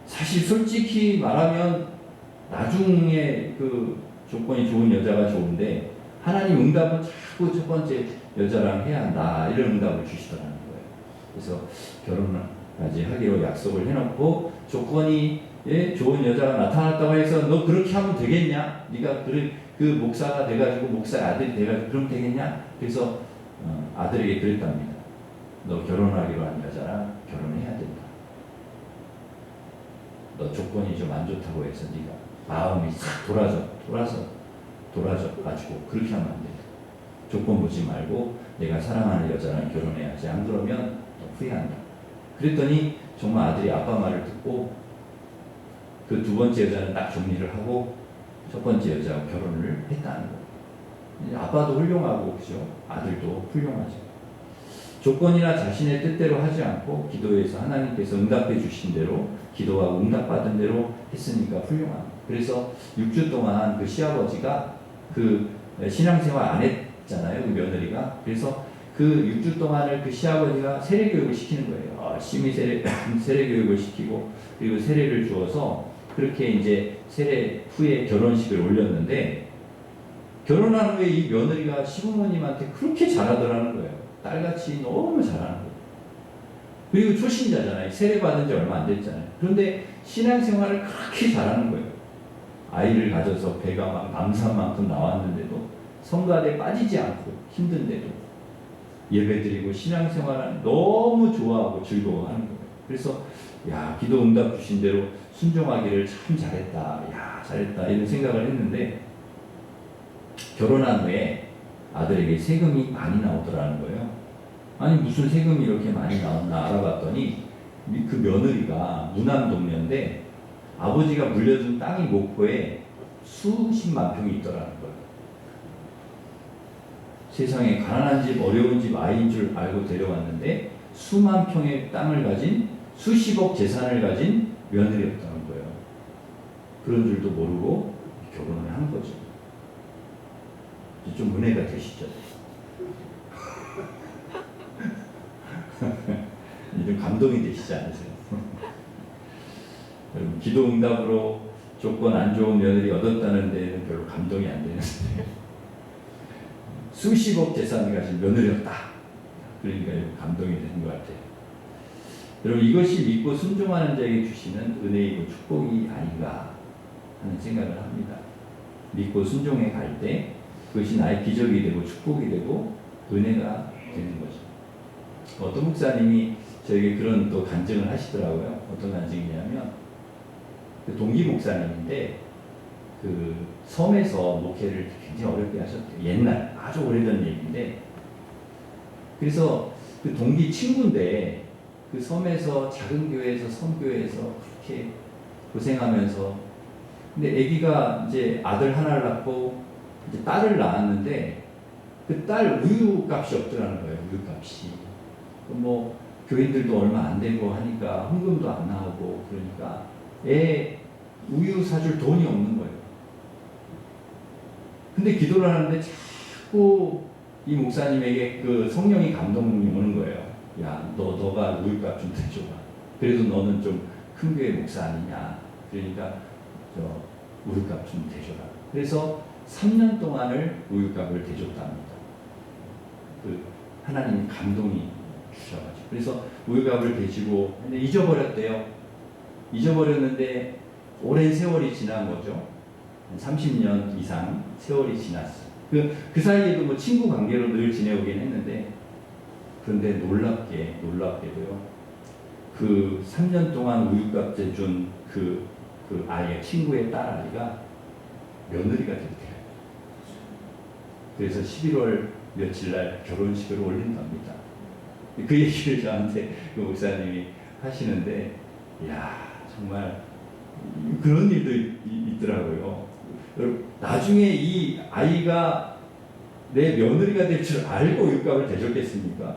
사실 솔직히 말하면 나중에 그 조건이 좋은 여자가 좋은데 하나님 응답은 자꾸 첫 번째 여자랑 해야 한다 이런 응답을 주시더라는 거예요. 그래서 결혼까지 하기로 약속을 해놓고 조건이 좋은 여자가 나타났다고 해서 너 그렇게 하면 되겠냐? 네가 그 목사가 돼가지고 목사의 아들이 돼가지고 그럼 되겠냐? 그래서 아들에게 그랬답니다. 너 결혼하기로 한 여자랑 결혼해야 된다. 너 조건이 좀 안 좋다고 해서 네가 마음이 싹 돌아져 가지고 그렇게 하면 안 돼. 조건 보지 말고 내가 사랑하는 여자랑 결혼해야지. 안 그러면 후회한다. 그랬더니 정말 아들이 아빠 말을 듣고 그 두 번째 여자는 딱 정리를 하고 첫 번째 여자하고 결혼을 했다는 거예요. 아빠도 훌륭하고 그죠? 아들도 훌륭하죠. 조건이나 자신의 뜻대로 하지 않고 기도해서 하나님께서 응답해 주신 대로 기도하고 응답받은 대로 했으니까 훌륭합니다. 그래서 6주 동안 그 시아버지가 그 신앙생활 안 했잖아요. 그 며느리가. 그래서 그 6주 동안을 그 시아버지가 세례교육을 시키는 거예요. 열심히 세례교육을 시키고 그리고 세례를 주어서 그렇게 이제 세례 후에 결혼식을 올렸는데 결혼한 후에 이 며느리가 시부모님한테 그렇게 잘하더라는 거예요. 딸같이 너무 잘하는 거예요. 그리고 초신자잖아요. 세례 받은 지 얼마 안 됐잖아요. 그런데 신앙생활을 그렇게 잘하는 거예요. 아이를 가져서 배가 막 남산 만큼 나왔는데도 성가대에 빠지지 않고 힘든데도 예배드리고 신앙생활을 너무 좋아하고 즐거워하는 거예요. 그래서 야 기도 응답 주신 대로 순종하기를 참 잘했다. 야 잘했다 이런 생각을 했는데 결혼한 후에 아들에게 세금이 많이 나오더라는 거예요. 아니 무슨 세금이 이렇게 많이 나왔나 알아봤더니 그 며느리가 무남동녀인데 아버지가 물려준 땅이 목포에 수십만 평이 있더라는 거예요. 세상에 가난한 집, 어려운 집 아이인 줄 알고 데려왔는데 수만 평의 땅을 가진 수십억 재산을 가진 며느리였다는 거예요. 그런 줄도 모르고 결혼을 한 거죠. 좀 은혜가 되시죠? 좀 감동이 되시지 않으세요? 여러분 기도 응답으로 조건 안 좋은 며느리 얻었다는 데는 별로 감동이 안 되는데 수십억 재산을 가진 며느리였다. 그러니까 감동이 되는 것 같아요. 여러분 이것이 믿고 순종하는 자에게 주시는 은혜이고 축복이 아닌가 하는 생각을 합니다. 믿고 순종해 갈 때 그것이 나의 기적이 되고 축복이 되고 은혜가 되는 거죠. 어떤 목사님이 저에게 그런 또 간증을 하시더라고요. 어떤 간증이냐면 그 동기 목사님인데 그 섬에서 목회를 굉장히 어렵게 하셨대요. 옛날 아주 오래전 얘기인데 그래서 그 동기 친구인데 그 섬에서 작은 교회에서 섬교회에서 그렇게 고생하면서 근데 아기가 이제 아들 하나를 낳고 이제 딸을 낳았는데 그 딸 우유값이 없더라는 거예요. 우유값이 뭐 교인들도 얼마 안 되고 하니까 헌금도 안 나오고 그러니까 애 우유 사줄 돈이 없는 거예요. 근데 기도를 하는데 자꾸 이 목사님에게 그 성령이 감동이 오는 거예요. 야, 너가 우유값 좀 대줘봐. 그래도 너는 좀 큰 교회 목사 아니냐. 그러니까 우유값 좀 대줘라. 그래서 3년 동안을 우유값을 대줬답니다. 그 하나님이 감동이 주셔가지고 그래서 우유값을 대주고 근데 잊어버렸대요. 잊어버렸는데 오랜 세월이 지난 거죠. 30년 이상 세월이 지났어요. 그 사이에도 뭐 친구 관계로 늘 지내오긴 했는데 그런데 놀랍게도요. 그 3년 동안 우유값 대준 그 아이의 친구의 딸 아이가 며느리가 됐대요. 그래서 11월 며칠 날 결혼식을 올린답니다. 그 얘기를 저한테 그 목사님이 하시는데 이야 정말 그런 일도 있더라고요. 나중에 이 아이가 내 며느리가 될 줄 알고 육갑을 대줬겠습니까?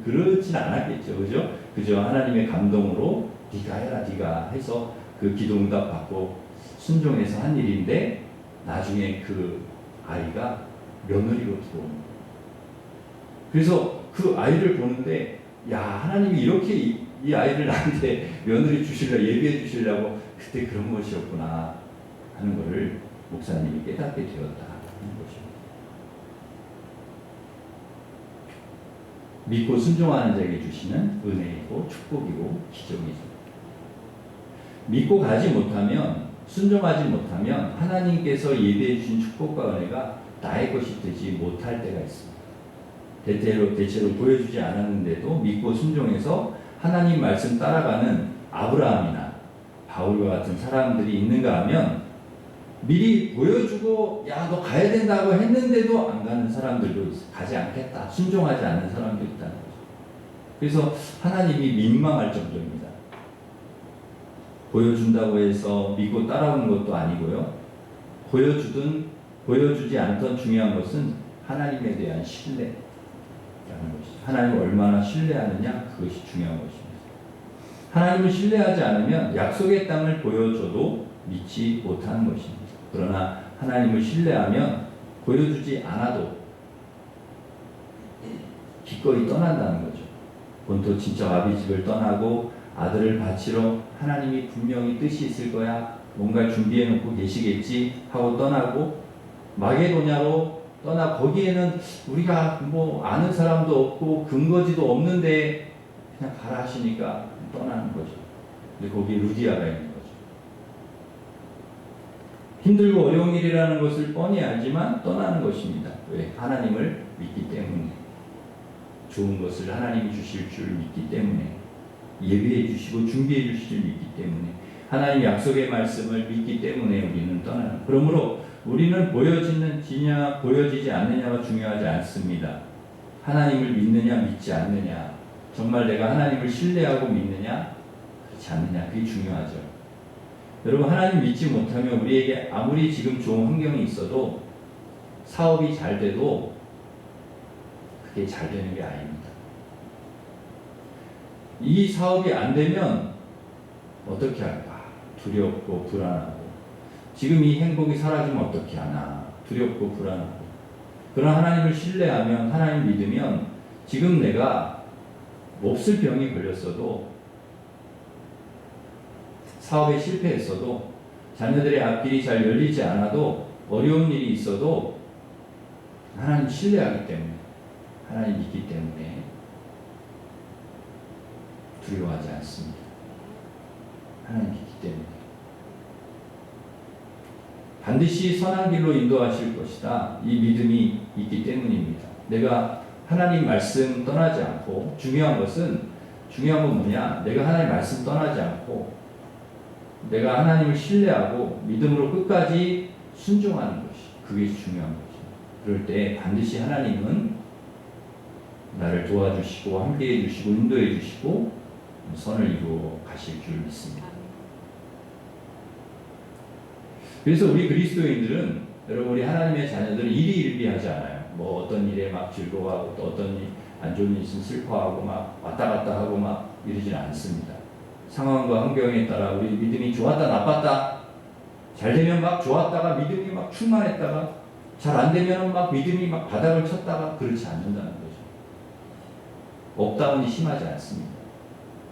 그렇진 않았겠죠. 그죠? 그저 하나님의 감동으로 네가 해라 네가 해서 그 기도응답 받고 순종해서 한 일인데 나중에 그 아이가 며느리로 들어옵니다. 그래서 그 아이를 보는데 야 하나님이 이렇게 이 아이를 나한테 며느리 주시려 예비해 주시려고 그때 그런 것이었구나 하는 것을 목사님이 깨닫게 되었다 하는 것입니다. 믿고 순종하는 자에게 주시는 은혜이고 축복이고 기적이죠. 믿고 가지 못하면 순종하지 못하면 하나님께서 예비해 주신 축복과 은혜가 나의 것이 되지 못할 때가 있습니다. 대체로 보여주지 않았는데도 믿고 순종해서 하나님 말씀 따라가는 아브라함이나 바울과 같은 사람들이 있는가 하면 미리 보여주고 야 너 가야 된다고 했는데도 안 가는 사람들도 있어. 가지 않겠다. 순종하지 않는 사람도 있다는 거죠. 그래서 하나님이 민망할 정도입니다. 보여준다고 해서 믿고 따라오는 것도 아니고요. 보여주든 보여주지 않던 중요한 것은 하나님에 대한 신뢰라는 것이죠. 하나님을 얼마나 신뢰하느냐 그것이 중요한 것입니다. 하나님을 신뢰하지 않으면 약속의 땅을 보여줘도 믿지 못하는 것입니다. 그러나 하나님을 신뢰하면 보여주지 않아도 기꺼이 떠난다는 거죠. 본토 친척 아비집을 떠나고 아들을 바치러 하나님이 분명히 뜻이 있을 거야. 뭔가 준비해 놓고 계시겠지 하고 떠나고 마게도냐로 떠나 거기에는 우리가 뭐 아는 사람도 없고 근거지도 없는데 그냥 가라 하시니까 떠나는 거죠. 근데 거기에 루디아가 있는 거죠. 힘들고 어려운 일이라는 것을 뻔히 알지만 떠나는 것입니다. 왜? 하나님을 믿기 때문에. 좋은 것을 하나님이 주실 줄 믿기 때문에. 예비해 주시고 준비해 주실 줄 믿기 때문에. 하나님 약속의 말씀을 믿기 때문에 우리는 떠나는. 그러므로 우리는 보여지느냐 보여지지 않느냐가 중요하지 않습니다. 하나님을 믿느냐 믿지 않느냐, 정말 내가 하나님을 신뢰하고 믿느냐 그렇지 않느냐, 그게 중요하죠. 여러분, 하나님 믿지 못하면 우리에게 아무리 지금 좋은 환경이 있어도 사업이 잘 돼도 그게 잘 되는 게 아닙니다. 이 사업이 안 되면 어떻게 할까? 두렵고 불안하고, 지금 이 행복이 사라지면 어떻게 하나? 두렵고 불안하고. 그런 하나님을 신뢰하면, 하나님 믿으면 지금 내가 몹쓸 병이 걸렸어도, 사업에 실패했어도, 자녀들의 앞길이 잘 열리지 않아도, 어려운 일이 있어도 하나님 신뢰하기 때문에, 하나님 믿기 때문에 두려워하지 않습니다. 하나님 믿기 때문에. 반드시 선한 길로 인도하실 것이다. 이 믿음이 있기 때문입니다. 내가 하나님 말씀 떠나지 않고, 중요한 건 뭐냐? 내가 하나님 말씀 떠나지 않고 내가 하나님을 신뢰하고 믿음으로 끝까지 순종하는 것이, 그게 중요한 것입니다. 그럴 때 반드시 하나님은 나를 도와주시고 함께해 주시고 인도해 주시고 선을 이루어 가실 줄 믿습니다. 그래서 우리 그리스도인들은, 여러분, 우리 하나님의 자녀들은 일희일비하지 않아요. 뭐 어떤 일에 막 즐거워하고 또 어떤 일, 안 좋은 일 있으면 슬퍼하고 막 왔다 갔다 하고 막 이러지는 않습니다. 상황과 환경에 따라 우리 믿음이 좋았다 나빴다, 잘 되면 막 좋았다가 믿음이 막 충만했다가, 잘 안 되면 막 믿음이 막 바닥을 쳤다가, 그렇지 않는다는 거죠. 업다운이 심하지 않습니다.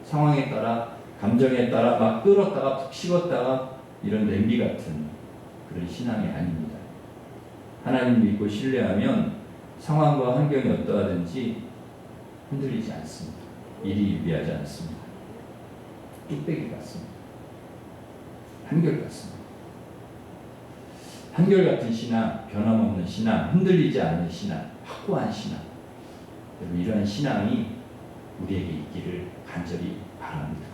상황에 따라, 감정에 따라 막 끌었다가 푹 식었다가, 이런 냄비 같은 그런 신앙이 아닙니다. 하나님 믿고 신뢰하면 상황과 환경이 어떠하든지 흔들리지 않습니다. 일희일비하지 않습니다. 뚝배기 같습니다. 한결 같습니다. 한결같은 신앙, 변함없는 신앙, 흔들리지 않는 신앙, 확고한 신앙, 여러분, 이러한 신앙이 우리에게 있기를 간절히 바랍니다.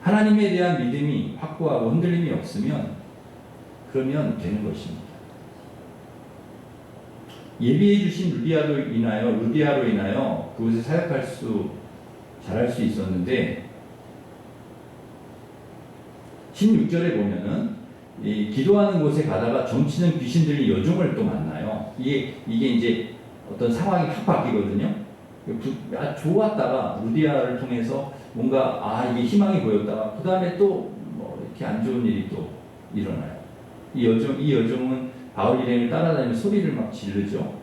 하나님에 대한 믿음이 확고하고 흔들림이 없으면 그러면 되는 것입니다. 예비해 주신 루디아로 인하여 그곳에 잘할 수 있었는데, 16절에 보면은 이 기도하는 곳에 가다가 점치는 귀신들이 여종을 또 만나요. 이게 이제 어떤 상황이 확 바뀌거든요. 좋았다가 루디아를 통해서 뭔가 이게 희망이 보였다가 그 다음에 또 뭐 이렇게 안 좋은 일이 또 일어나요. 이 여종은 바울 일행을 따라다니며 소리를 막 지르죠.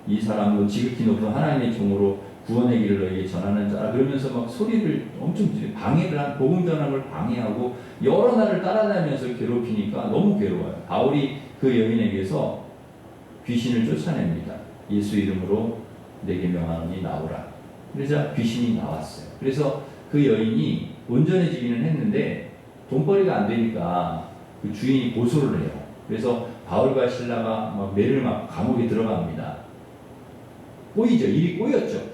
이 사람은 지극히 높은 하나님의 종으로 구원의 길을 너에게 전하는 자라 그러면서 막 소리를 엄청 방해를 한 복음 전함을 방해하고 여러 날을 따라다니면서 괴롭히니까 너무 괴로워요. 바울이 그 여인에게서 귀신을 쫓아냅니다. 예수 이름으로 내게 명하노니 나오라. 그래서 귀신이 나왔어요. 그래서 그 여인이 온전해지기는 했는데 돈벌이가 안 되니까 그 주인이 고소를 해요. 그래서 바울과 실라가 막 매를 맞고 감옥에 들어갑니다. 꼬이죠. 일이 꼬였죠.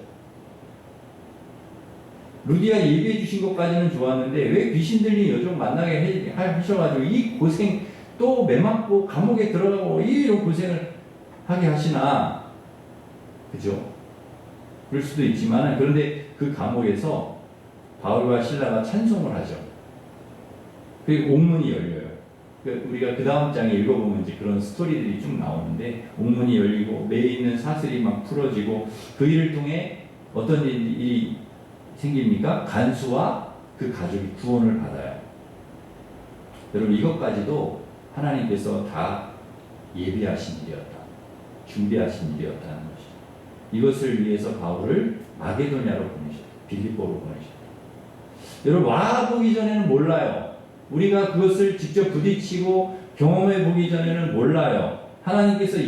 루디아 예비해 주신 것까지는 좋았는데 왜 귀신 들린 여종 만나게 하셔가지고 이 고생 또 매 맞고 감옥에 들어가고 이런 고생을 하게 하시나. 그죠? 그럴 수도 있지만 그런데 그 감옥에서 바울과 실라가 찬송을 하죠. 그리고 옥문이 열려요. 우리가 그 다음 장에 읽어보면 이제 그런 스토리들이 쭉 나오는데 옥문이 열리고 매에 있는 사슬이 막 풀어지고 그 일을 통해 어떤 일이 생깁니까? 간수와 그 가족이 구원을 받아요. 여러분 이것까지도 하나님께서 다 예비하신 일이었다. 준비하신 일이었다는 것이죠. 이것을 위해서 바울을 마게도냐로 보내셨다. 빌립보로 보내셨다. 여러분 와보기 전에는 몰라요. 우리가 그것을 직접 부딪히고 경험해 보기 전에는 몰라요. 하나님께서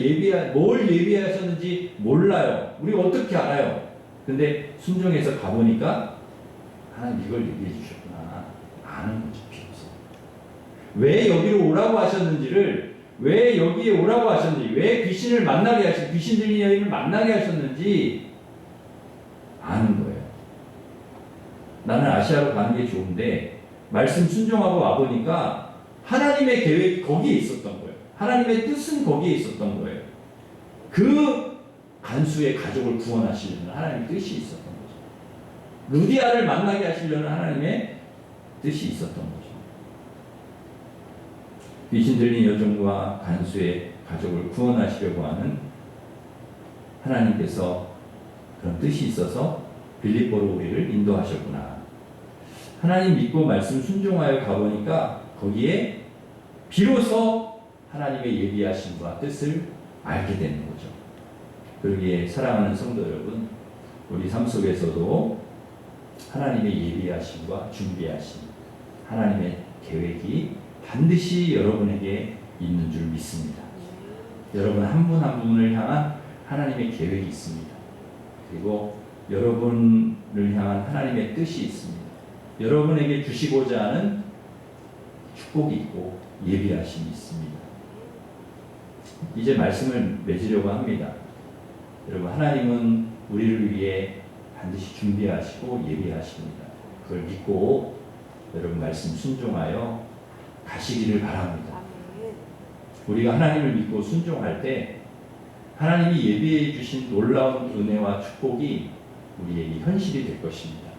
뭘 예비하셨는지 몰라요. 우리가 어떻게 알아요? 근데 순종해서 가보니까 하나님 이걸 얘기해 주셨구나. 아는 거죠. 비로소. 왜 여기로 오라고 하셨는지를, 왜 여기에 오라고 하셨는지, 왜 귀신을 만나게 하셨는지, 귀신 들린 여인을 만나게 하셨는지 아는 거예요. 나는 아시아로 가는 게 좋은데 말씀 순종하고 와보니까 하나님의 계획이 거기에 있었던 거예요. 하나님의 뜻은 거기에 있었던 거예요. 그 간수의 가족을 구원하시려는 하나님의 뜻이 있었던 거죠. 루디아를 만나게 하시려는 하나님의 뜻이 있었던 거죠. 귀신 들린 여종과 간수의 가족을 구원하시려고 하는 하나님께서 그런 뜻이 있어서 빌립보로 우리를 인도하셨구나. 하나님 믿고 말씀 순종하여 가보니까 거기에 비로소 하나님의 예비하심과 뜻을 알게 되는 거죠. 그러기에 사랑하는 성도 여러분, 우리 삶 속에서도 하나님의 예비하심과 준비하심, 하나님의 계획이 반드시 여러분에게 있는 줄 믿습니다. 여러분 한 분 한 분을 향한 하나님의 계획이 있습니다. 그리고 여러분을 향한 하나님의 뜻이 있습니다. 여러분에게 주시고자 하는 축복이 있고 예비하심이 있습니다. 이제 말씀을 맺으려고 합니다. 여러분 하나님은 우리를 위해 반드시 준비하시고 예비하십니다. 그걸 믿고 여러분 말씀 순종하여 가시기를 바랍니다. 우리가 하나님을 믿고 순종할 때 하나님이 예비해 주신 놀라운 은혜와 축복이 우리에게 현실이 될 것입니다.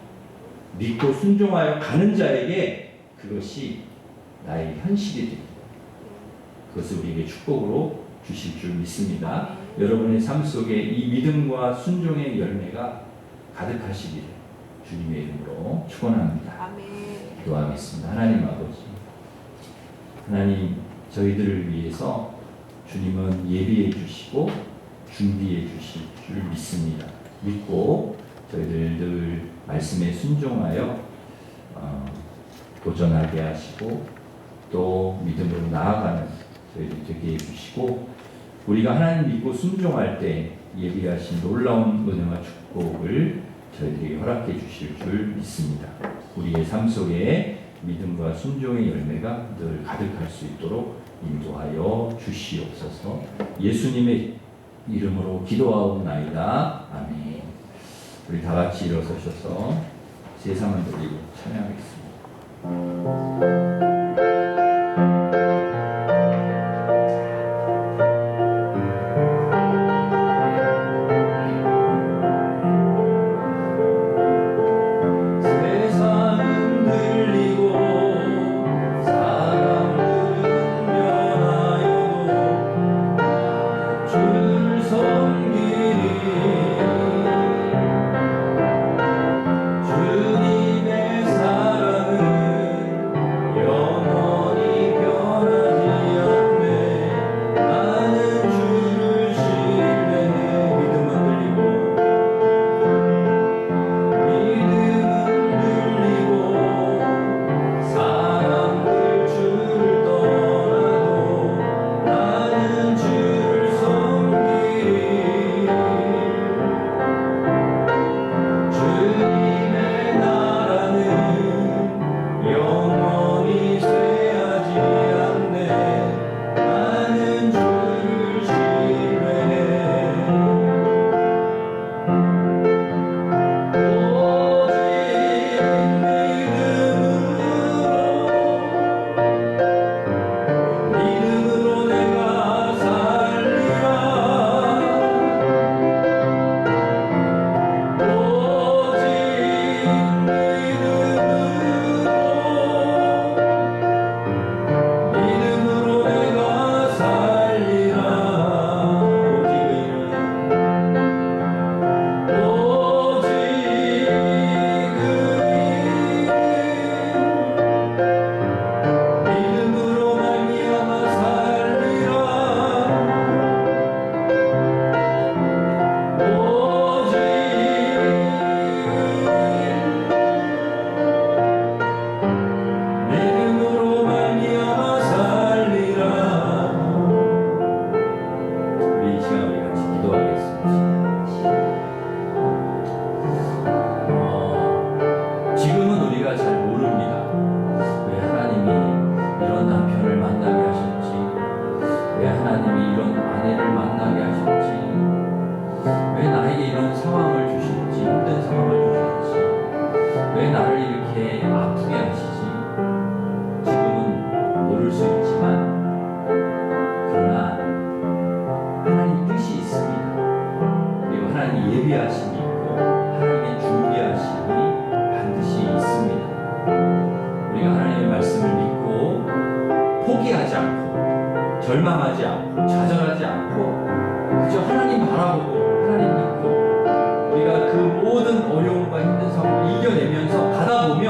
믿고 순종하여 가는 자에게 그것이 나의 현실이 됩니다. 그것을 우리에게 축복으로 주실 줄 믿습니다. 여러분의 삶 속에 이 믿음과 순종의 열매가 가득하시기를 주님의 이름으로 축원합니다. 기도하겠습니다. 하나님 아버지, 하나님 저희들을 위해서 주님은 예비해 주시고 준비해 주실 줄 믿습니다. 믿고 저희들 늘 말씀에 순종하여 도전하게 하시고 또 믿음으로 나아가는 저희들 되게 해주시고 우리가 하나님 믿고 순종할 때 예비하신 놀라운 은혜와 축복을 저희들에게 허락해 주실 줄 믿습니다. 우리의 삶 속에 믿음과 순종의 열매가 늘 가득할 수 있도록 인도하여 주시옵소서. 예수님의 이름으로 기도하옵나이다. 아멘. 우리 다 같이 일어서셔서 세상을 드리고 찬양하겠습니다. 세상은 들리고 사람들은 나를 이렇게 아프게 하시지? 지금은 모를 수 있지만 그러나 하나님 뜻이 있습니다. 그리고 하나님 예비하심이 있고 하나님의 준비하심이 반드시 있습니다. 우리가 하나님의 말씀을 믿고 포기하지 않고 절망하지 않고 좌절하지 않고 그저 하나님 바라보고 하나님 믿고 우리가 그 모든 어려움과 힘든 상황을 이겨내면서 가다 보면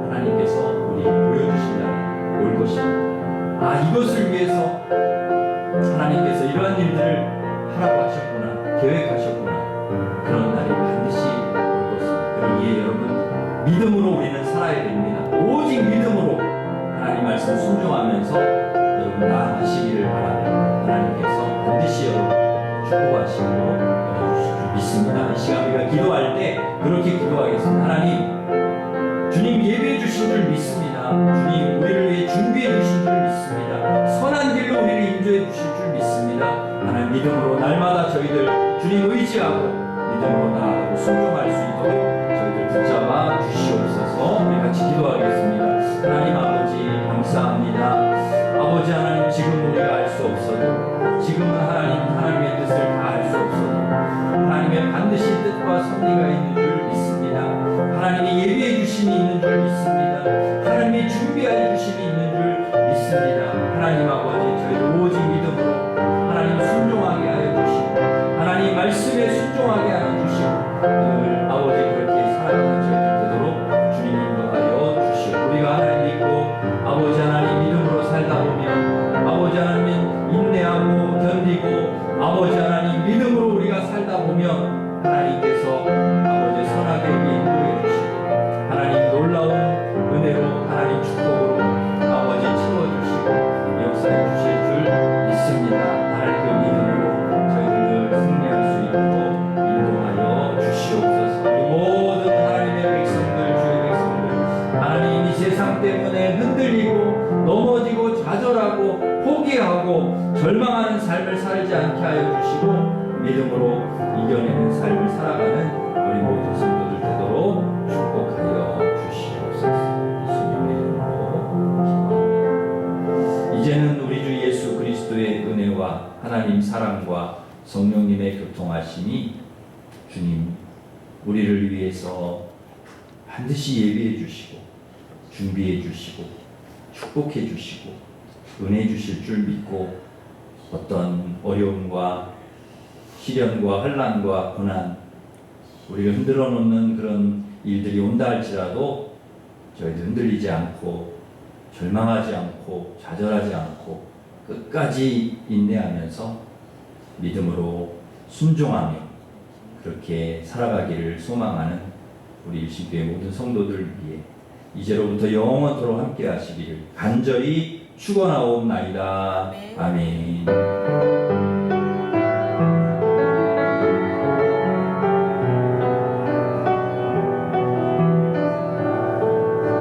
하나님께서 우리 보여주신다는 올 것입니다. 아, 이것을 위해서 하나님께서 이러한 일들을 하라고 하셨구나, 계획하셨구나. 그런 날이 반드시 올 것입니다. 그러기에 여러분, 믿음으로 우리는 살아야 됩니다. 오직 믿음으로 하나님 말씀 순종하면서 여러분 나아가시기를 바라며 하나님께서 반드시 여러분 축복하시고 믿습니다. 이 시간 우리가 기도할 때 그렇게 기도하겠습니다. 하나님, 주님 예비해 주신 줄 믿습니다. 주님 우리를 위해 준비해 주신 줄 믿습니다. 선한 길로 우리를 인도해 주실 줄 믿습니다. 하나님 믿음으로 날마다 저희들 주님 의지하고 믿음으로 나아가고 순종할 수 있도록 저희들 붙잡아 주시옵소서. 우리 같이 기도하겠습니다. 하나님 아버지 감사합니다. 아버지 하나님, 지금 우리가 알 수 없어도 지금은 하나님의 뜻을 다 알 수 없어도 하나님의 반드시 뜻과 섭리가 있는 줄 믿습니다. 하나님이 예비해 주심이 있는 줄 믿습니다. 하나님이 준비해 주심이 있는 줄 믿습니다. 하나님 아버지, 저희를 오직 믿음으로 하나님 순종하게 하여 주시고 하나님 말씀에 순종하게 하여 주시고 늘 아버지 그렇게 살아가는 저희들 되도록 주님 인도하여 주시고 우리가 하나님 믿고 아버지 하나님 믿음으로 살다 보면 아버지 하나님 인내하고 견디고 아버지 하나님 믿음으로 우리가 살다 보면 하나님께서 아버지 선하게 인도해 주시고 하나님 놀라운 은혜로 하나님 축복으로 아버지 채워주시고 역사해 주실 줄 믿습니다. 하나님 그 믿음으로 저희들 늘 승리할 수 있도록 인도하여 주시옵소서. 우리 모든 하나님의 백성들, 주의 백성들 하나님 이 세상 때문에 흔들리고 넘어지고 좌절하고 포기하고 절망하는 삶을 살지 않게 하여 주시고 믿음으로 이겨내는 삶을 살아가는 우리 모든 성도들 되도록 축복하여 주시옵소서. 예수님의 이름으로 기도합니다. 이제는 우리 주 예수 그리스도의 은혜와 하나님 사랑과 성령님의 교통하심이 주님 우리를 위해서 반드시 예비해 주시고 준비해 주시고 축복해 주시고 은혜 주실 줄 믿고 어떤 어려움과 시련과 환난과 고난 우리를 흔들어 놓는 그런 일들이 온다 할지라도 저희들 흔들리지 않고 절망하지 않고 좌절하지 않고 끝까지 인내하면서 믿음으로 순종하며 그렇게 살아가기를 소망하는 우리 일신교회 모든 성도들 위해 이제로부터 영원토록 함께 하시기를 간절히 축원하옵나이다. 아멘.